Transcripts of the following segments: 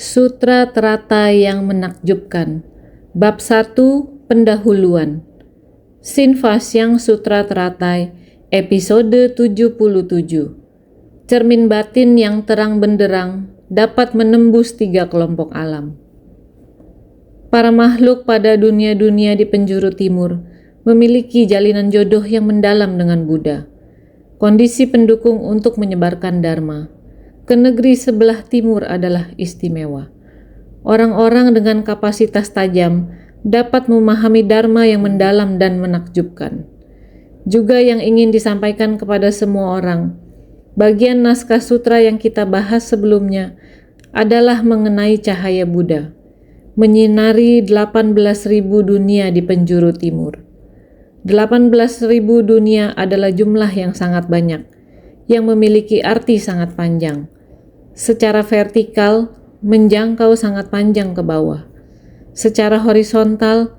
Sutra Teratai yang menakjubkan. Bab 1, Pendahuluan. Sinvasyang Sutra Teratai, episode 77. Cermin batin yang terang benderang dapat menembus 3 kelompok alam. Para makhluk pada dunia-dunia di penjuru timur memiliki jalinan jodoh yang mendalam dengan Buddha, kondisi pendukung untuk menyebarkan Dharma. Ke negeri sebelah timur adalah istimewa. Orang-orang dengan kapasitas tajam dapat memahami Dharma yang mendalam dan menakjubkan. Juga yang ingin disampaikan kepada semua orang, bagian naskah sutra yang kita bahas sebelumnya adalah mengenai cahaya Buddha, menyinari 18.000 dunia di penjuru timur. 18.000 dunia adalah jumlah yang sangat banyak, yang memiliki arti sangat panjang. Secara vertikal, menjangkau sangat panjang ke bawah. Secara horizontal,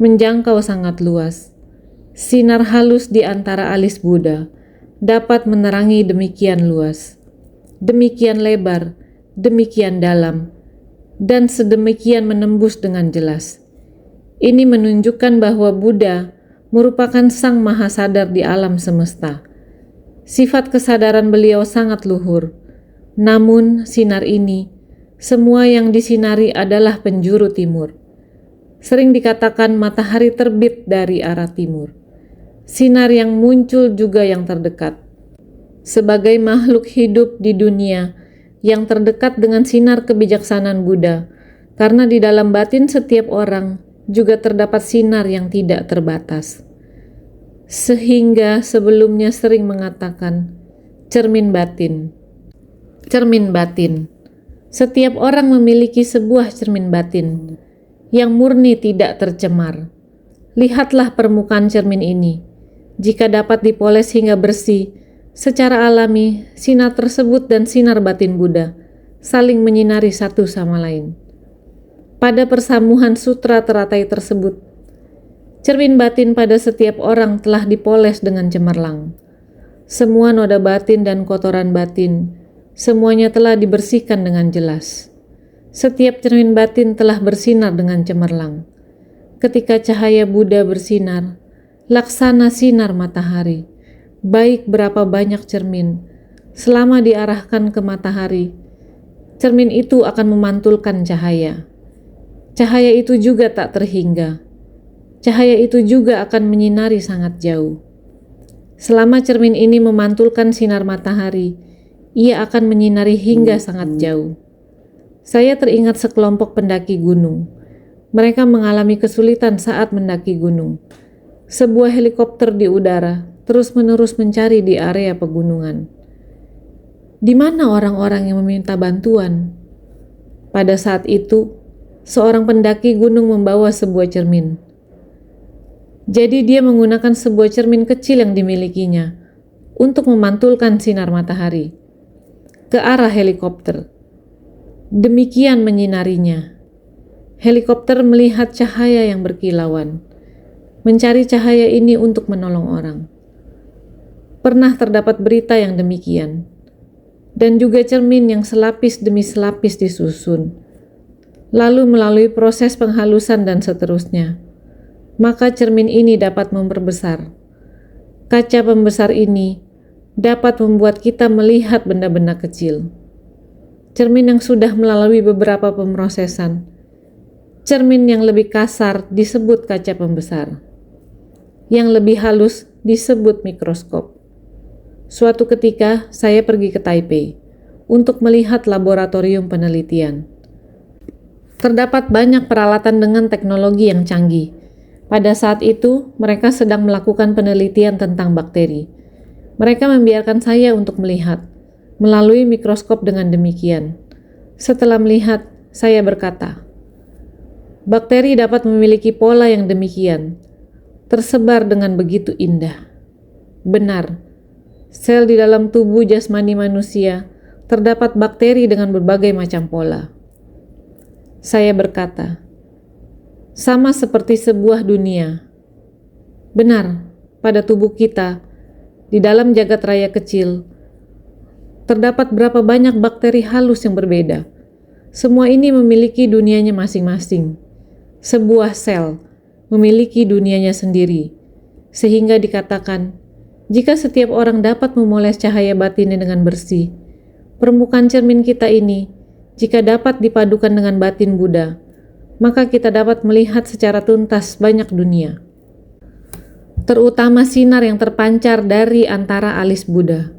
menjangkau sangat luas. Sinar halus di antara alis Buddha dapat menerangi demikian luas, demikian lebar, demikian dalam, dan sedemikian menembus dengan jelas. Ini menunjukkan bahwa Buddha merupakan Sang Mahasadar di alam semesta. Sifat kesadaran beliau sangat luhur. Namun sinar ini, semua yang disinari adalah penjuru timur. Sering dikatakan matahari terbit dari arah timur. Sinar yang muncul juga yang terdekat. Sebagai makhluk hidup di dunia yang terdekat dengan sinar kebijaksanaan Buddha, karena di dalam batin setiap orang juga terdapat sinar yang tidak terbatas. Sehingga sebelumnya sering mengatakan, cermin batin. Cermin batin. Setiap orang memiliki sebuah cermin batin yang murni tidak tercemar. Lihatlah permukaan cermin ini. Jika dapat dipoles hingga bersih, secara alami sinar tersebut dan sinar batin Buddha saling menyinari satu sama lain. Pada persamuhan sutra teratai tersebut, cermin batin pada setiap orang telah dipoles dengan cemerlang. Semua noda batin dan kotoran batin semuanya telah dibersihkan dengan jelas. Setiap cermin batin telah bersinar dengan cemerlang. Ketika cahaya Buddha bersinar, laksana sinar matahari, baik berapa banyak cermin, selama diarahkan ke matahari, cermin itu akan memantulkan cahaya. Cahaya itu juga tak terhingga. Cahaya itu juga akan menyinari sangat jauh. Selama cermin ini memantulkan sinar matahari, ia akan menyinari hingga sangat jauh. Saya teringat sekelompok pendaki gunung. Mereka mengalami kesulitan saat mendaki gunung. Sebuah helikopter di udara terus-menerus mencari di area pegunungan. Di mana orang-orang yang meminta bantuan? Pada saat itu, seorang pendaki gunung membawa sebuah cermin. Jadi dia menggunakan sebuah cermin kecil yang dimilikinya untuk memantulkan sinar matahari ke arah helikopter. Demikian menyinarinya. Helikopter melihat cahaya yang berkilauan, mencari cahaya ini untuk menolong orang. Pernah terdapat berita yang demikian, dan juga cermin yang selapis demi selapis disusun, lalu melalui proses penghalusan dan seterusnya, maka cermin ini dapat memperbesar. Kaca pembesar ini dapat membuat kita melihat benda-benda kecil. Cermin yang sudah melalui beberapa pemrosesan. Cermin yang lebih kasar disebut kaca pembesar. Yang lebih halus disebut mikroskop. Suatu ketika saya pergi ke Taipei untuk melihat laboratorium penelitian. Terdapat banyak peralatan dengan teknologi yang canggih. Pada saat itu, mereka sedang melakukan penelitian tentang bakteri. Mereka membiarkan saya untuk melihat melalui mikroskop dengan demikian. Setelah melihat, saya berkata, bakteri dapat memiliki pola yang demikian, tersebar dengan begitu indah. Benar, sel di dalam tubuh jasmani manusia terdapat bakteri dengan berbagai macam pola. Saya berkata, sama seperti sebuah dunia. Benar, pada tubuh kita, di dalam jagat raya kecil, terdapat berapa banyak bakteri halus yang berbeda. Semua ini memiliki dunianya masing-masing. Sebuah sel memiliki dunianya sendiri, sehingga dikatakan, jika setiap orang dapat memoles cahaya batinnya dengan bersih, permukaan cermin kita ini, jika dapat dipadukan dengan batin Buddha, maka kita dapat melihat secara tuntas banyak dunia, terutama sinar yang terpancar dari antara alis Buddha.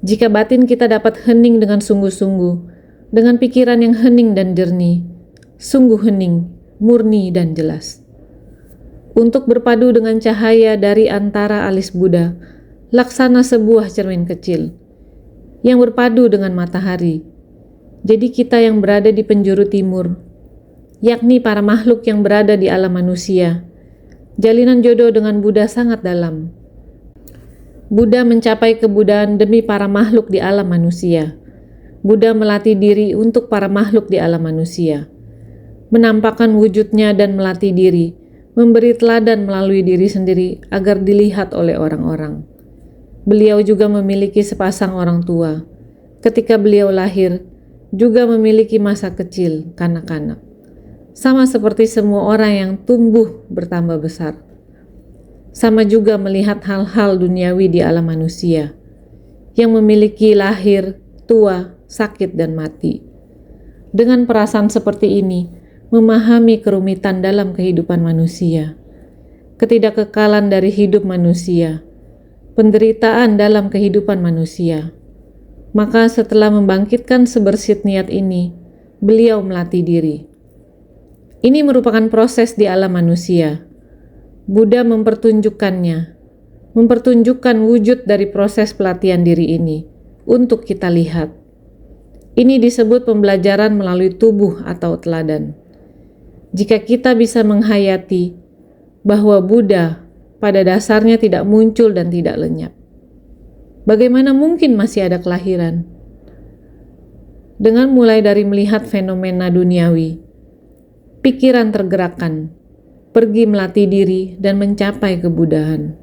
Jika batin kita dapat hening dengan sungguh-sungguh, dengan pikiran yang hening dan jernih, sungguh hening, murni dan jelas. Untuk berpadu dengan cahaya dari antara alis Buddha, laksana sebuah cermin kecil yang berpadu dengan matahari. Jadi kita yang berada di penjuru timur, yakni para makhluk yang berada di alam manusia, jalinan jodoh dengan Buddha sangat dalam. Buddha mencapai kebuddhaan demi para makhluk di alam manusia. Buddha melatih diri untuk para makhluk di alam manusia, menampakkan wujudnya dan melatih diri, memberi teladan melalui diri sendiri agar dilihat oleh orang-orang. Beliau juga memiliki sepasang orang tua. Ketika beliau lahir, juga memiliki masa kecil, kanak-kanak. Sama seperti semua orang yang tumbuh bertambah besar. Sama juga melihat hal-hal duniawi di alam manusia, yang memiliki lahir, tua, sakit, dan mati. Dengan perasaan seperti ini, memahami kerumitan dalam kehidupan manusia, ketidakkekalan dari hidup manusia, penderitaan dalam kehidupan manusia. Maka setelah membangkitkan sebersit niat ini, beliau melatih diri. Ini merupakan proses di alam manusia. Buddha mempertunjukkannya, mempertunjukkan wujud dari proses pelatihan diri ini untuk kita lihat. Ini disebut pembelajaran melalui tubuh atau teladan. Jika kita bisa menghayati bahwa Buddha pada dasarnya tidak muncul dan tidak lenyap, bagaimana mungkin masih ada kelahiran? Dengan mulai dari melihat fenomena duniawi, pikiran tergerakkan, pergi melatih diri dan mencapai kebuddhaan.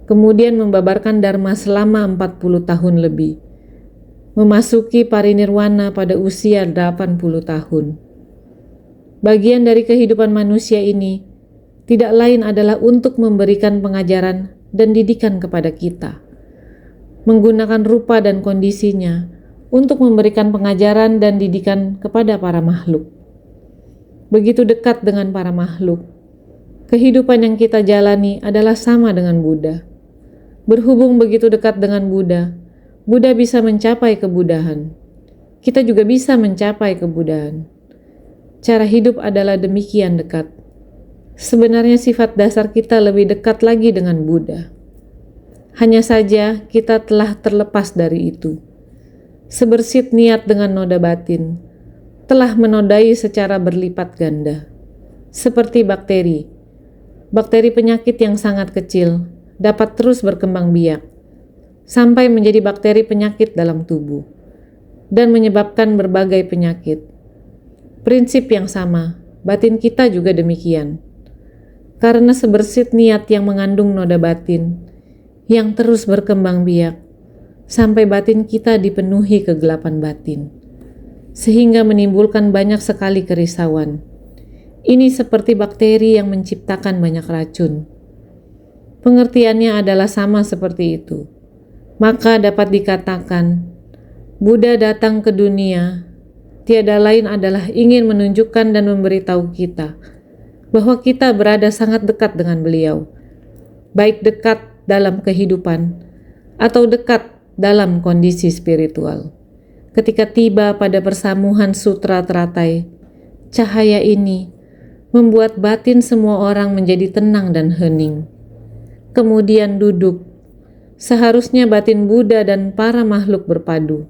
Kemudian membabarkan dharma selama 40 tahun lebih, memasuki parinirwana pada usia 80 tahun. Bagian dari kehidupan manusia ini tidak lain adalah untuk memberikan pengajaran dan didikan kepada kita, menggunakan rupa dan kondisinya untuk memberikan pengajaran dan didikan kepada para makhluk. Begitu dekat dengan para makhluk, kehidupan yang kita jalani adalah sama dengan Buddha. Berhubung begitu dekat dengan Buddha, Buddha bisa mencapai kebuddhaan. Kita juga bisa mencapai kebuddhaan. Cara hidup adalah demikian dekat. Sebenarnya sifat dasar kita lebih dekat lagi dengan Buddha. Hanya saja kita telah terlepas dari itu. Sebersit niat dengan noda batin telah menodai secara berlipat ganda. Seperti bakteri. Bakteri penyakit yang sangat kecil dapat terus berkembang biak sampai menjadi bakteri penyakit dalam tubuh dan menyebabkan berbagai penyakit. Prinsip yang sama, batin kita juga demikian. Karena sebersit niat yang mengandung noda batin yang terus berkembang biak sampai batin kita dipenuhi kegelapan batin, sehingga menimbulkan banyak sekali kerisauan. Ini seperti bakteri yang menciptakan banyak racun. Pengertiannya adalah sama seperti itu. Maka dapat dikatakan, Buddha datang ke dunia, tiada lain adalah ingin menunjukkan dan memberitahu kita bahwa kita berada sangat dekat dengan beliau, baik dekat dalam kehidupan atau dekat dalam kondisi spiritual. Ketika tiba pada persamuhan sutra teratai, cahaya ini membuat batin semua orang menjadi tenang dan hening. Kemudian duduk. Seharusnya batin Buddha dan para makhluk berpadu.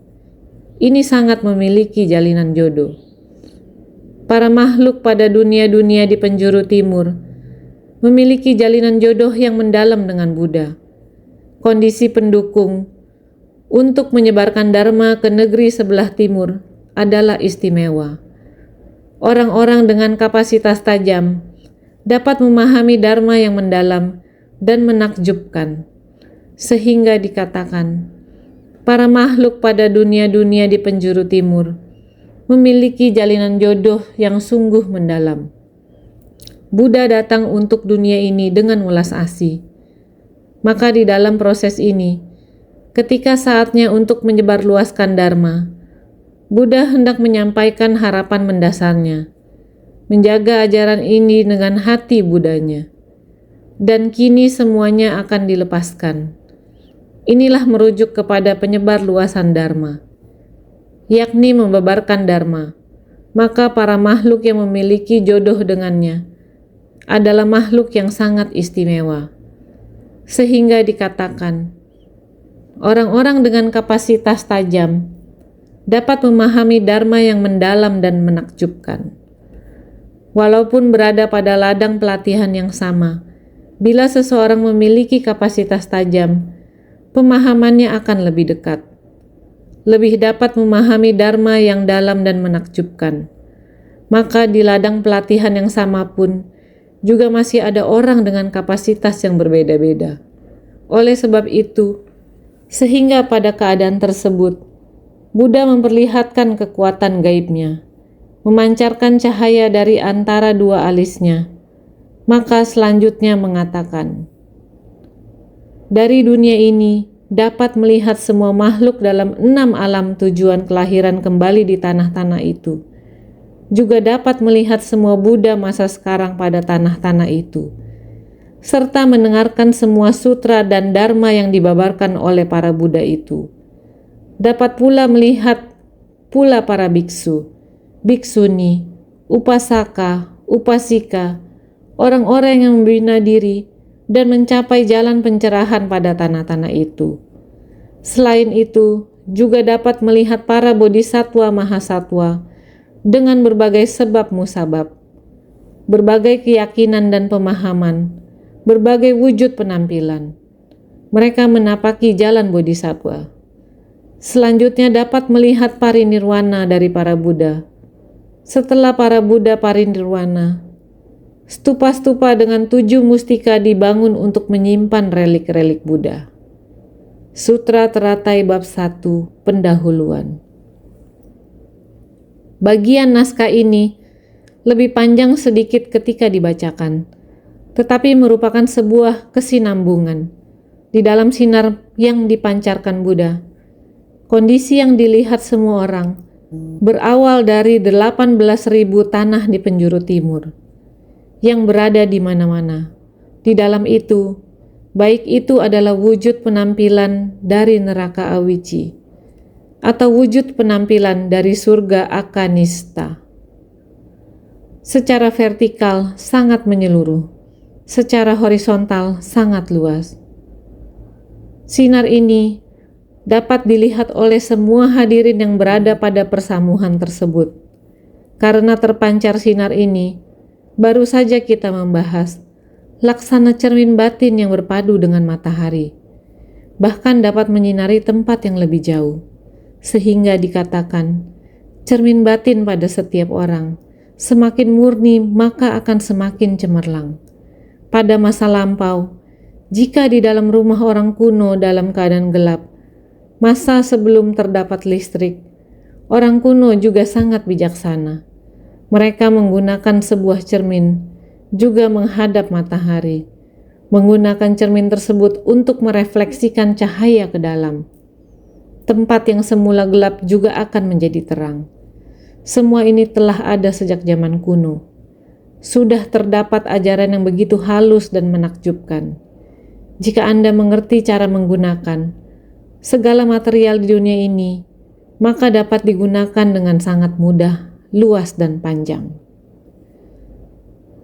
Ini sangat memiliki jalinan jodoh. Para makhluk pada dunia-dunia di penjuru timur memiliki jalinan jodoh yang mendalam dengan Buddha. Kondisi pendukung untuk menyebarkan dharma ke negeri sebelah timur adalah istimewa. Orang-orang dengan kapasitas tajam dapat memahami dharma yang mendalam dan menakjubkan, sehingga dikatakan, para makhluk pada dunia-dunia di penjuru timur memiliki jalinan jodoh yang sungguh mendalam. Buddha datang untuk dunia ini dengan welas asih. Maka di dalam proses ini, ketika saatnya untuk menyebarluaskan Dharma, Buddha hendak menyampaikan harapan mendasarnya, menjaga ajaran ini dengan hati Buddhanya. Dan kini semuanya akan dilepaskan. Inilah merujuk kepada penyebar luasan Dharma, yakni membabarkan Dharma. Maka para makhluk yang memiliki jodoh dengannya adalah makhluk yang sangat istimewa. Sehingga dikatakan, orang-orang dengan kapasitas tajam dapat memahami Dharma yang mendalam dan menakjubkan. Walaupun berada pada ladang pelatihan yang sama, bila seseorang memiliki kapasitas tajam, pemahamannya akan lebih dekat. Lebih dapat memahami Dharma yang dalam dan menakjubkan. Maka di ladang pelatihan yang sama pun, juga masih ada orang dengan kapasitas yang berbeda-beda. Oleh sebab itu, sehingga pada keadaan tersebut, Buddha memperlihatkan kekuatan gaibnya, memancarkan cahaya dari antara dua alisnya. Maka selanjutnya mengatakan, dari dunia ini dapat melihat semua makhluk dalam 6 alam tujuan kelahiran kembali di tanah-tanah itu. Juga dapat melihat semua Buddha masa sekarang pada tanah-tanah itu, serta mendengarkan semua sutra dan dharma yang dibabarkan oleh para Buddha itu. Dapat pula melihat pula para biksu, biksuni, upasaka, upasika, orang-orang yang membina diri dan mencapai jalan pencerahan pada tanah-tanah itu. Selain itu, juga dapat melihat para bodhisatwa mahasatwa dengan berbagai sebab musabab, berbagai keyakinan dan pemahaman, berbagai wujud penampilan. Mereka menapaki jalan bodhisatwa. Selanjutnya dapat melihat parinirwana dari para Buddha. Setelah para Buddha parinirwana, stupa-stupa dengan 7 mustika dibangun untuk menyimpan relik-relik Buddha. Sutra Teratai Bab 1 Pendahuluan. Bagian naskah ini lebih panjang sedikit ketika dibacakan, tetapi merupakan sebuah kesinambungan di dalam sinar yang dipancarkan Buddha. Kondisi yang dilihat semua orang berawal dari 18.000 tanah di penjuru timur yang berada di mana-mana. Di dalam itu, baik itu adalah wujud penampilan dari neraka Awici atau wujud penampilan dari surga Akanista. Secara vertikal sangat menyeluruh, secara horizontal sangat luas. Sinar ini dapat dilihat oleh semua hadirin yang berada pada persamuhan tersebut. Karena terpancar sinar ini, baru saja kita membahas laksana cermin batin yang berpadu dengan matahari, bahkan dapat menyinari tempat yang lebih jauh. Sehingga dikatakan, cermin batin pada setiap orang semakin murni maka akan semakin cemerlang. Pada masa lampau, jika di dalam rumah orang kuno dalam keadaan gelap, masa sebelum terdapat listrik, orang kuno juga sangat bijaksana. Mereka menggunakan sebuah cermin, juga menghadap matahari, menggunakan cermin tersebut untuk merefleksikan cahaya ke dalam. Tempat yang semula gelap juga akan menjadi terang. Semua ini telah ada sejak zaman kuno. Sudah terdapat ajaran yang begitu halus dan menakjubkan. Jika Anda mengerti cara menggunakan segala material di dunia ini, maka dapat digunakan dengan sangat mudah, luas dan panjang.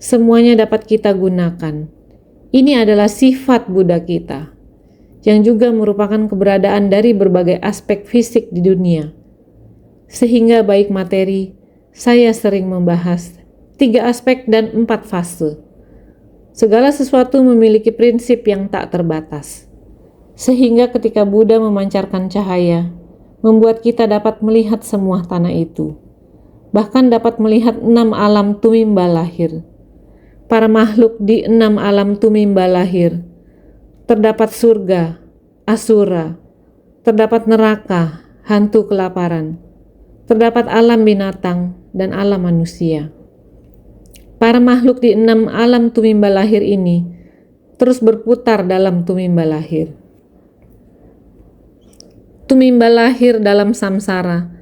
Semuanya dapat kita gunakan. Ini adalah sifat Buddha kita, yang juga merupakan keberadaan dari berbagai aspek fisik di dunia. Sehingga baik materi, saya sering membahas 3 aspek dan 4 fase. Segala sesuatu memiliki prinsip yang tak terbatas. Sehingga ketika Buddha memancarkan cahaya, membuat kita dapat melihat semua tanah itu. Bahkan dapat melihat 6 alam tumimba lahir. Para makhluk di 6 alam tumimba lahir, terdapat surga, asura, terdapat neraka, hantu kelaparan, terdapat alam binatang dan alam manusia. Para makhluk di 6 alam tumimba lahir ini terus berputar dalam tumimba lahir. Tumimba lahir dalam samsara,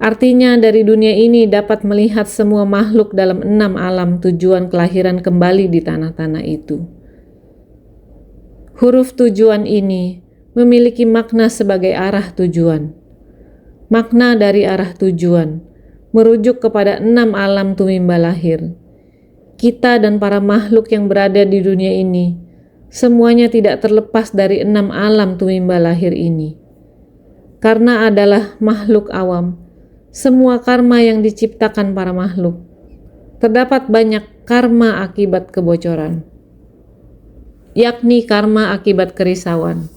artinya dari dunia ini dapat melihat semua makhluk dalam 6 alam tujuan kelahiran kembali di tanah-tanah itu. Huruf tujuan ini memiliki makna sebagai arah tujuan. Makna dari arah tujuan merujuk kepada 6 alam tumimba lahir. Kita dan para makhluk yang berada di dunia ini, semuanya tidak terlepas dari 6 alam tumimba lahir ini. Karena adalah makhluk awam, semua karma yang diciptakan para makhluk, terdapat banyak karma akibat kebocoran, yakni karma akibat kerisauan,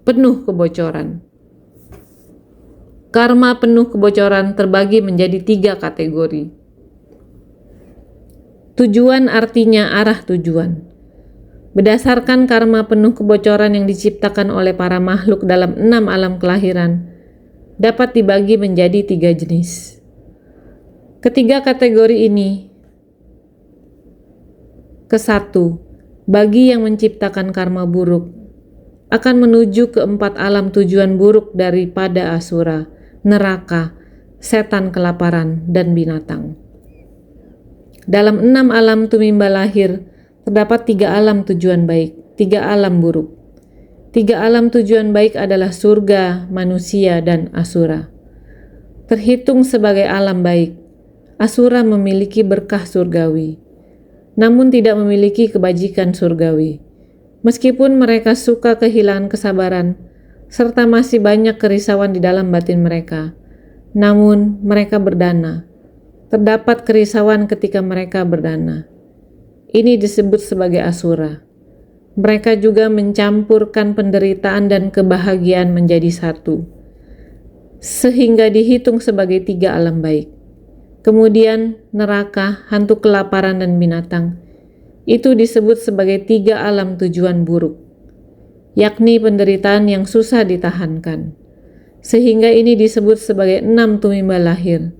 penuh kebocoran. Karma penuh kebocoran terbagi menjadi 3 kategori. Tujuan artinya arah tujuan. Berdasarkan karma penuh kebocoran yang diciptakan oleh para makhluk dalam 6 alam kelahiran, dapat dibagi menjadi 3 jenis. Ketiga kategori ini, ke-1, bagi yang menciptakan karma buruk, akan menuju ke 4 alam tujuan buruk daripada asura, neraka, setan kelaparan, dan binatang. Dalam 6 alam tumimba lahir, terdapat 3 alam tujuan baik, 3 alam buruk. 3 alam tujuan baik adalah surga, manusia, dan asura. Terhitung sebagai alam baik, asura memiliki berkah surgawi, namun tidak memiliki kebajikan surgawi. Meskipun mereka suka kehilangan kesabaran, serta masih banyak kerisauan di dalam batin mereka, namun mereka berdana. Terdapat kerisauan ketika mereka berdana. Ini disebut sebagai asura. Mereka juga mencampurkan penderitaan dan kebahagiaan menjadi satu, sehingga dihitung sebagai 3 alam baik. Kemudian neraka, hantu kelaparan, dan binatang, itu disebut sebagai 3 alam tujuan buruk, yakni penderitaan yang susah ditahankan, sehingga ini disebut sebagai 6 tumimba lahir.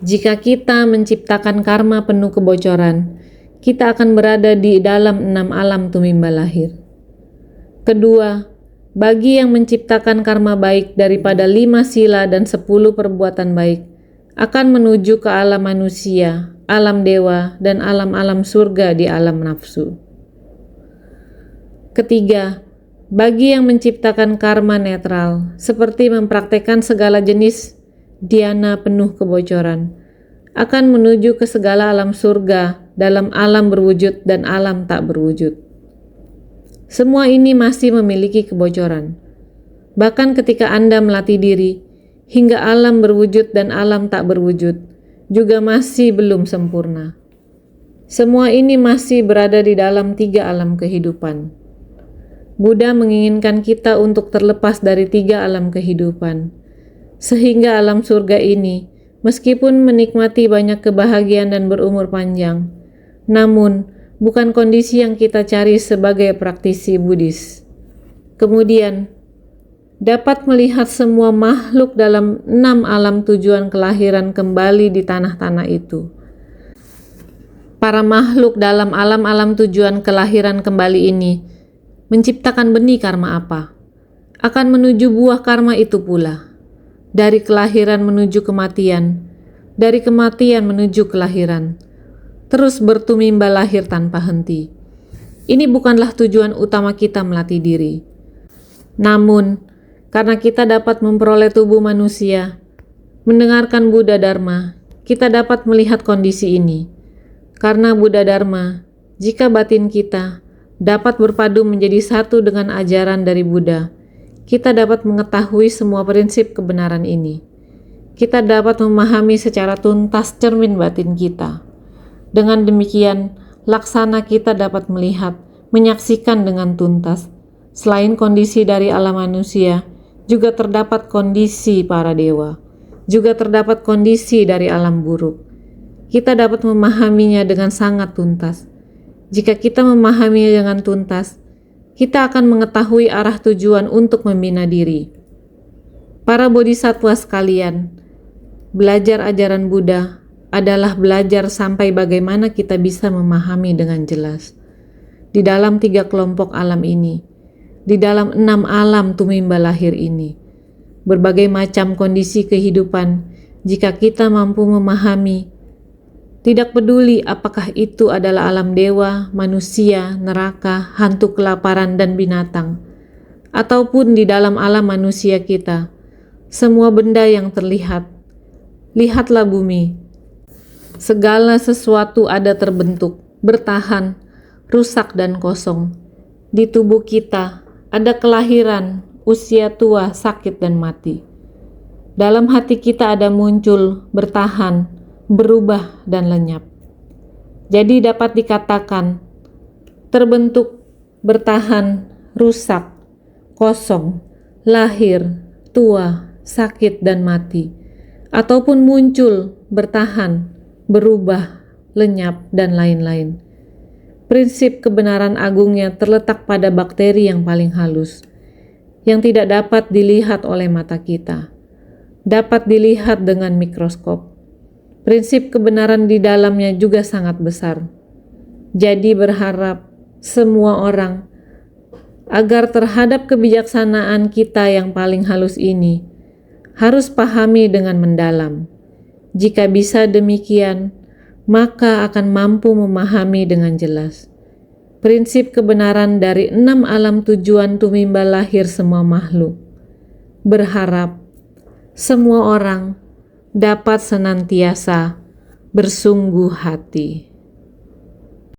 Jika kita menciptakan karma penuh kebocoran, kita akan berada di dalam 6 alam tumimba lahir. Kedua, bagi yang menciptakan karma baik daripada 5 sila dan 10 perbuatan baik, akan menuju ke alam manusia, alam dewa, dan alam-alam surga di alam nafsu. Ketiga, bagi yang menciptakan karma netral, seperti mempraktekkan segala jenis dhyana penuh kebocoran, akan menuju ke segala alam surga dalam alam berwujud dan alam tak berwujud. Semua ini masih memiliki kebocoran. Bahkan ketika Anda melatih diri, hingga alam berwujud dan alam tak berwujud, juga masih belum sempurna. Semua ini masih berada di dalam 3 alam kehidupan. Buddha menginginkan kita untuk terlepas dari 3 alam kehidupan, sehingga alam surga ini, meskipun menikmati banyak kebahagiaan dan berumur panjang, namun bukan kondisi yang kita cari sebagai praktisi Buddhis. Kemudian, dapat melihat semua makhluk dalam 6 alam tujuan kelahiran kembali di tanah-tanah itu. Para makhluk dalam alam-alam tujuan kelahiran kembali ini menciptakan benih karma apa? Akan menuju buah karma itu pula. Dari kelahiran menuju kematian, dari kematian menuju kelahiran, terus bertumimba lahir tanpa henti. Ini bukanlah tujuan utama kita melatih diri. Namun, karena kita dapat memperoleh tubuh manusia, mendengarkan Buddha Dharma, kita dapat melihat kondisi ini. Karena Buddha Dharma, jika batin kita dapat berpadu menjadi satu dengan ajaran dari Buddha, kita dapat mengetahui semua prinsip kebenaran ini. Kita dapat memahami secara tuntas cermin batin kita. Dengan demikian, laksana kita dapat melihat, menyaksikan dengan tuntas. Selain kondisi dari alam manusia, juga terdapat kondisi para dewa. Juga terdapat kondisi dari alam buruk. Kita dapat memahaminya dengan sangat tuntas. Jika kita memahaminya dengan tuntas, kita akan mengetahui arah tujuan untuk membina diri. Para bodhisatwa sekalian, belajar ajaran Buddha adalah belajar sampai bagaimana kita bisa memahami dengan jelas. Di dalam 3 kelompok alam ini, di dalam 6 alam tumimba lahir ini, berbagai macam kondisi kehidupan, jika kita mampu memahami, tidak peduli apakah itu adalah alam dewa, manusia, neraka, hantu kelaparan, dan binatang, ataupun di dalam alam manusia kita, semua benda yang terlihat. Lihatlah bumi. Segala sesuatu ada terbentuk, bertahan, rusak dan kosong. Di tubuh kita ada kelahiran, usia tua, sakit dan mati. Dalam hati kita ada muncul, bertahan, berubah dan lenyap. Jadi dapat dikatakan terbentuk, bertahan, rusak, kosong, lahir, tua, sakit dan mati, ataupun muncul, bertahan, berubah, lenyap, dan lain-lain. Prinsip kebenaran agungnya terletak pada bakteri yang paling halus, yang tidak dapat dilihat oleh mata kita, dapat dilihat dengan mikroskop. Prinsip kebenaran di dalamnya juga sangat besar. Jadi berharap semua orang agar terhadap kebijaksanaan kita yang paling halus ini harus pahami dengan mendalam. Jika bisa demikian, maka akan mampu memahami dengan jelas prinsip kebenaran dari 6 alam tujuan tumimba lahir semua makhluk. Berharap semua orang dapat senantiasa bersungguh hati.